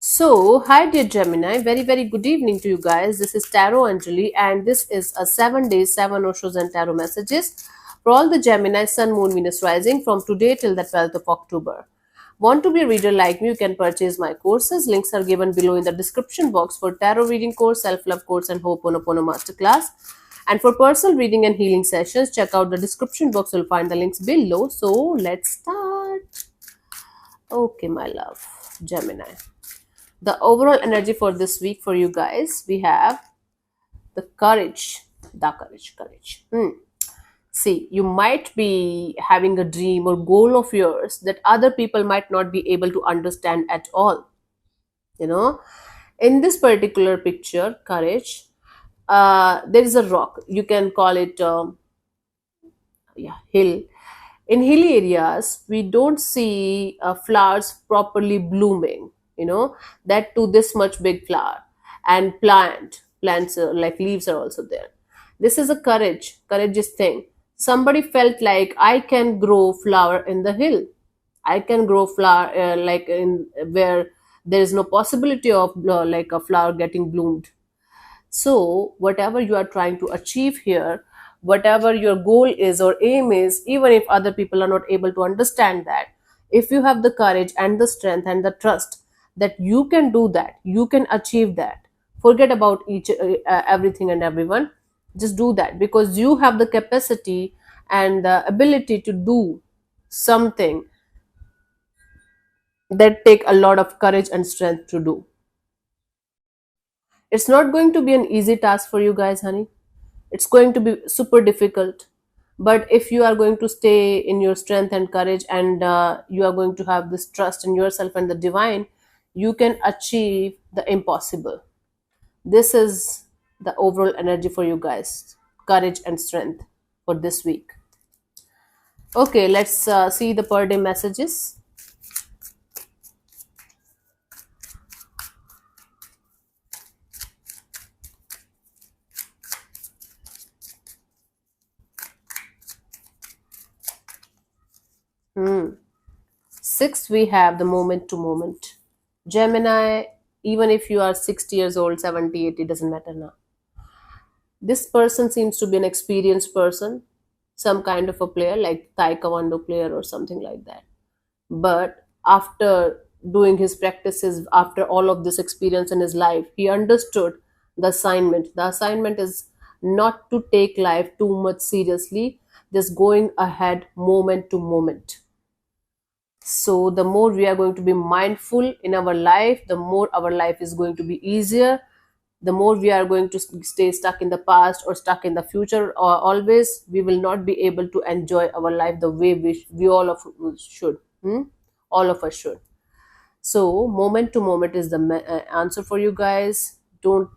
Hi dear Gemini, very good evening to you guys. This is Tarot Anjali, and this is a 7 days, 7 Oshos and Tarot messages for all the Gemini, Sun, Moon, Venus rising from today till the 12th of October. Want to be a reader like me? You can purchase my courses. Links are given below in the description box for tarot reading course, self-love course, and Ho'oponopono masterclass. And for personal reading and healing sessions, check out the description box. You'll find the links below. So let's start. Okay, my love, Gemini, the overall energy for this week for you guys, we have the courage. See, you might be having a dream or goal of yours that other people might not be able to understand at all. You know, in this particular picture, courage, there is a rock. You can call it, hill. In hilly areas, we don't see flowers properly blooming, that to this much big flower. And plants like leaves are also there. This is a courageous thing. Somebody felt like I can grow flower in the hill. I can grow flower like in where there is no possibility of like a flower getting bloomed. So, whatever you are trying to achieve here, whatever your goal is or aim is, even if other people are not able to understand that, if you have the courage and the strength and the trust that you can do that, you can achieve that. Forget about everything and everyone. Just do that because you have the capacity and the ability to do something that take a lot of courage and strength to do. It's not going to be an easy task for you guys, honey. It's going to be super difficult, but if you are going to stay in your strength and courage, and you are going to have this trust in yourself and the divine, you can achieve the impossible. This is the overall energy for you guys, courage and strength for this week. Okay, let's see the per day messages. Sixth, we have the moment to moment. Gemini, even if you are 60 years old, 70, 80, doesn't matter now. This person seems to be an experienced person, some kind of a player like taekwondo player or something like that. But after doing his practices, after all of this experience in his life, he understood the assignment. The assignment is not to take life too much seriously, just going ahead moment to moment. So the more we are going to be mindful in our life, the more our life is going to be easier. The more we are going to stay stuck in the past or stuck in the future, or always we will not be able to enjoy our life the way we all of us should. All of us should. So moment to moment is the answer for you guys. Don't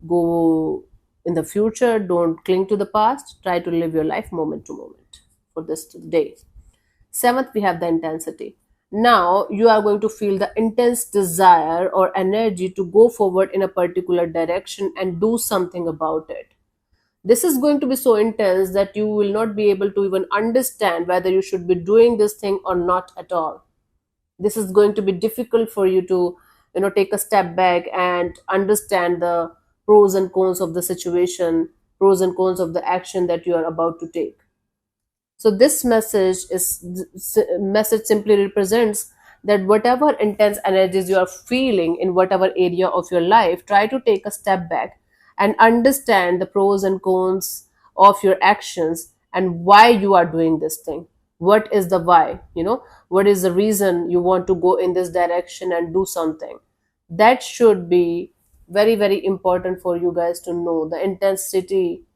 go in the future. Don't cling to the past. Try to live your life moment to moment for this day. Seventh, we have the intensity. Now you are going to feel the intense desire or energy to go forward in a particular direction and do something about it. This is going to be so intense that you will not be able to even understand whether you should be doing this thing or not at all. This is going to be difficult for you to, take a step back and understand the pros and cons of the situation, pros and cons of the action that you are about to take. So this message simply represents that whatever intense energies you are feeling in whatever area of your life, try to take a step back and understand the pros and cons of your actions and why you are doing this thing. What is the why? What is the reason you want to go in this direction and do something? That should be very important for you guys to know. The intensity,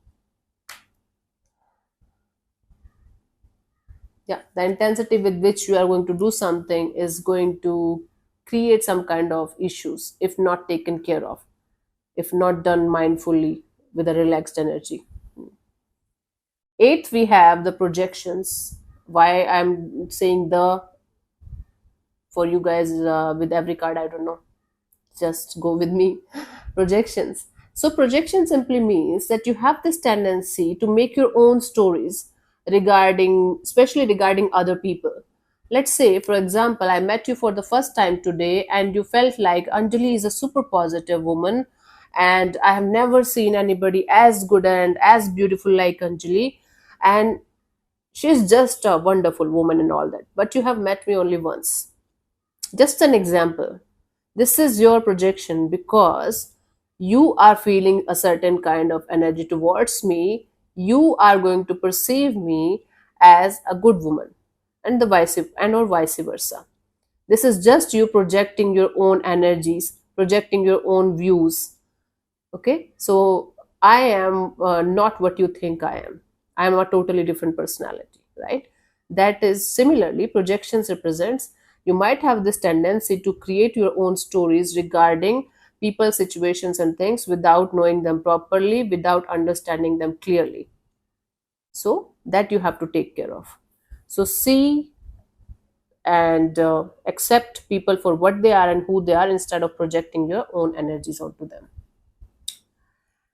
the intensity with which you are going to do something is going to create some kind of issues if not taken care of, if not done mindfully with a relaxed energy. Eighth, we have the projections. Why I'm saying the for you guys with every card, I don't know, just go with me. Projections. So projection simply means that you have this tendency to make your own stories regarding, especially regarding other people. Let's say, for example, I met you for the first time today and you felt like Anjali is a super positive woman, and I have never seen anybody as good and as beautiful like Anjali, and she's just a wonderful woman and all that. But you have met me only once. Just an example. This is your projection because you are feeling a certain kind of energy towards me. You are going to perceive me as a good woman, and the vice and or vice versa. This is just you projecting your own energies, projecting your own views. Okay, so I am not what you think I am. I am a totally different personality, right? That is similarly projections represents you might have this tendency to create your own stories regarding people, situations, and things without knowing them properly, without understanding them clearly. So that you have to take care of. So see and accept people for what they are and who they are instead of projecting your own energies onto them.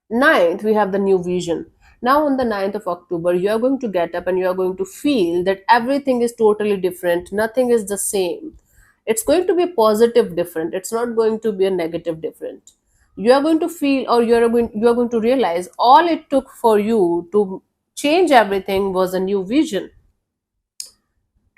Ninth, we have the new vision. Now, on the 9th of October, you are going to get up and you are going to feel that everything is totally different, nothing is the same. It's going to be a positive different, it's not going to be a negative different. You are going to feel, or you are going to realize all it took for you to change everything was a new vision,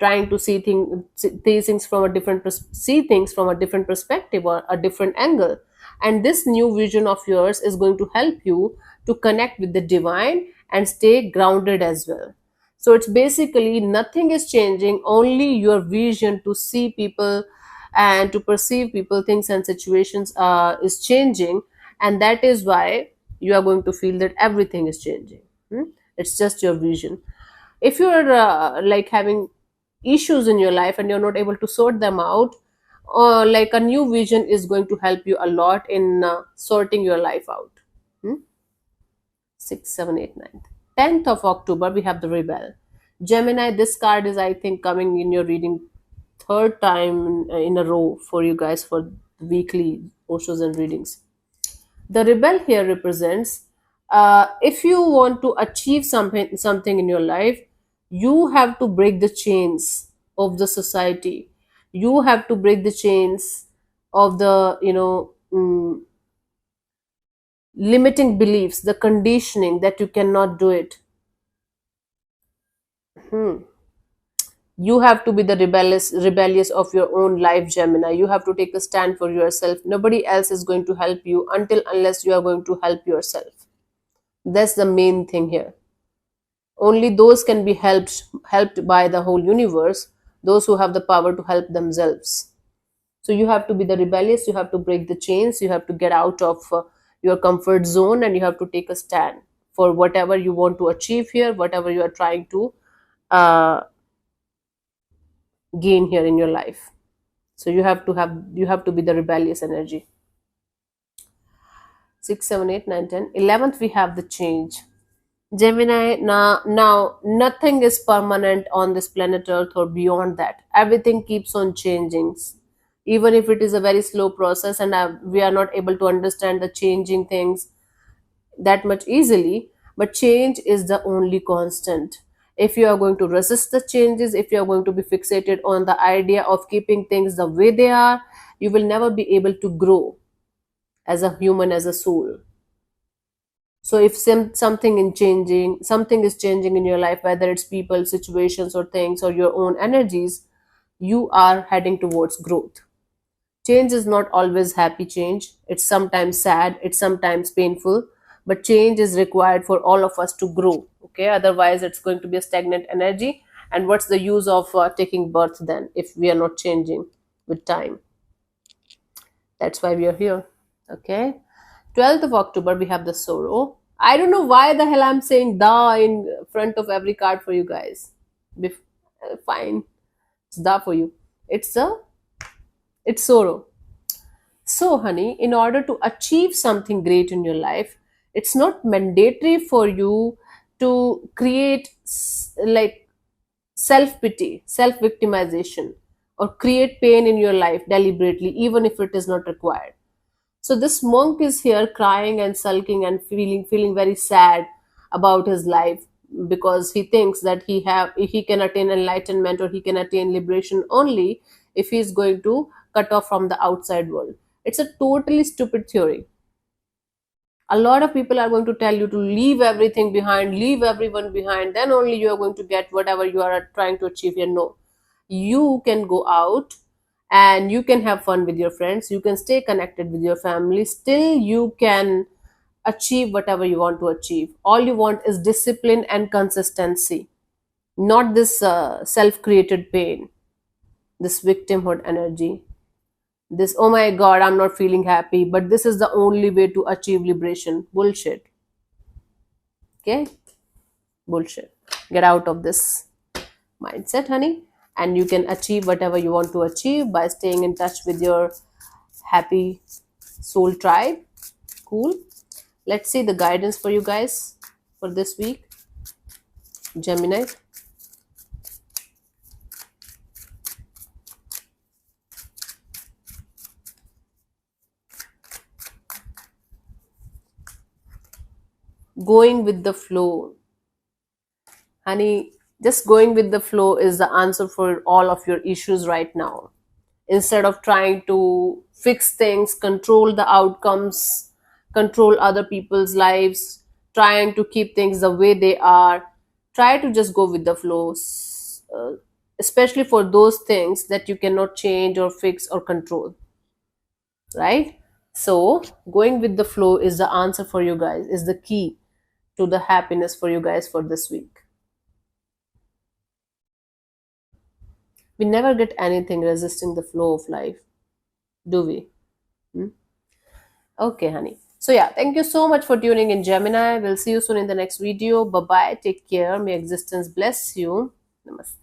trying to see things from a see things from a different perspective or a different angle. And this new vision of yours is going to help you to connect with the divine and stay grounded as well. So it's basically nothing is changing, only your vision to see people and to perceive people, things, and situations is changing. And that is why you are going to feel that everything is changing. It's just your vision. If you're like having issues in your life and you're not able to sort them out, like a new vision is going to help you a lot in sorting your life out. Hmm? 6, 7, 8, 9. 10th of October, we have the rebel. Gemini, this card is, I think, coming in your reading third time in a row for you guys for weekly Oshos and readings. The rebel here represents if you want to achieve something in your life, you have to break the chains of the society. You have to break the chains of the limiting beliefs, the conditioning that you cannot do it. You have to be the rebellious of your own life, Gemini. You have to take a stand for yourself. Nobody else is going to help you until unless you are going to help yourself. That's the main thing here. Only those can be helped by the whole universe, those who have the power to help themselves. So you have to be the rebellious, you have to break the chains, you have to get out of your comfort zone, and you have to take a stand for whatever you want to achieve here, whatever you are trying to uh, gain here in your life. So you have to be the rebellious energy. 6, 7, 8, 9, 10. 11th, we have the change. Gemini, now nothing is permanent on this planet Earth or beyond that. Everything keeps on changing. Even if it is a very slow process and we are not able to understand the changing things that much easily, but change is the only constant. If you are going to resist the changes, if you are going to be fixated on the idea of keeping things the way they are, you will never be able to grow as a human, as a soul. So if something is changing in your life, whether it's people, situations, or things, or your own energies, you are heading towards growth. Change is not always happy change. It's sometimes sad, it's sometimes painful, but change is required for all of us to grow. Okay, otherwise it's going to be a stagnant energy. And what's the use of taking birth then if we are not changing with time? That's why we are here. Okay. 12th of October, we have the sorrow. I don't know why the hell I'm saying da in front of every card for you guys. Fine. It's da for you. It's sorrow. So, honey, in order to achieve something great in your life, it's not mandatory for you to create like self pity, self victimization, or create pain in your life deliberately, even if it is not required. So this monk is here crying and sulking and feeling very sad about his life. because he thinks that he can attain enlightenment or he can attain liberation only if he is going to cut off from the outside world. It's a totally stupid theory. A lot of people are going to tell you to leave everything behind, leave everyone behind, then only you are going to get whatever you are trying to achieve here. No, you can go out and you can have fun with your friends, you can stay connected with your family, still you can achieve whatever you want to achieve. All you want is discipline and consistency, not this self created pain, this victimhood energy, this oh my god, I'm not feeling happy, but this is the only way to achieve liberation. Bullshit. Okay, bullshit. Get out of this mindset, honey, and you can achieve whatever you want to achieve by staying in touch with your happy soul tribe. Cool. Let's see the guidance for you guys for this week, Gemini. Going with the flow, honey. Just going with the flow is the answer for all of your issues right now. Instead of trying to fix things, control the outcomes, control other people's lives, trying to keep things the way they are, try to just go with the flow, especially for those things that you cannot change or fix or control, right? So, going with the flow is the answer for you guys, is the key to the happiness for you guys for this week. We never get anything resisting the flow of life, do we? Hmm? Okay, honey. So, yeah, thank you so much for tuning in, Gemini. We'll see you soon in the next video. Bye bye. Take care. May existence bless you. Namaste.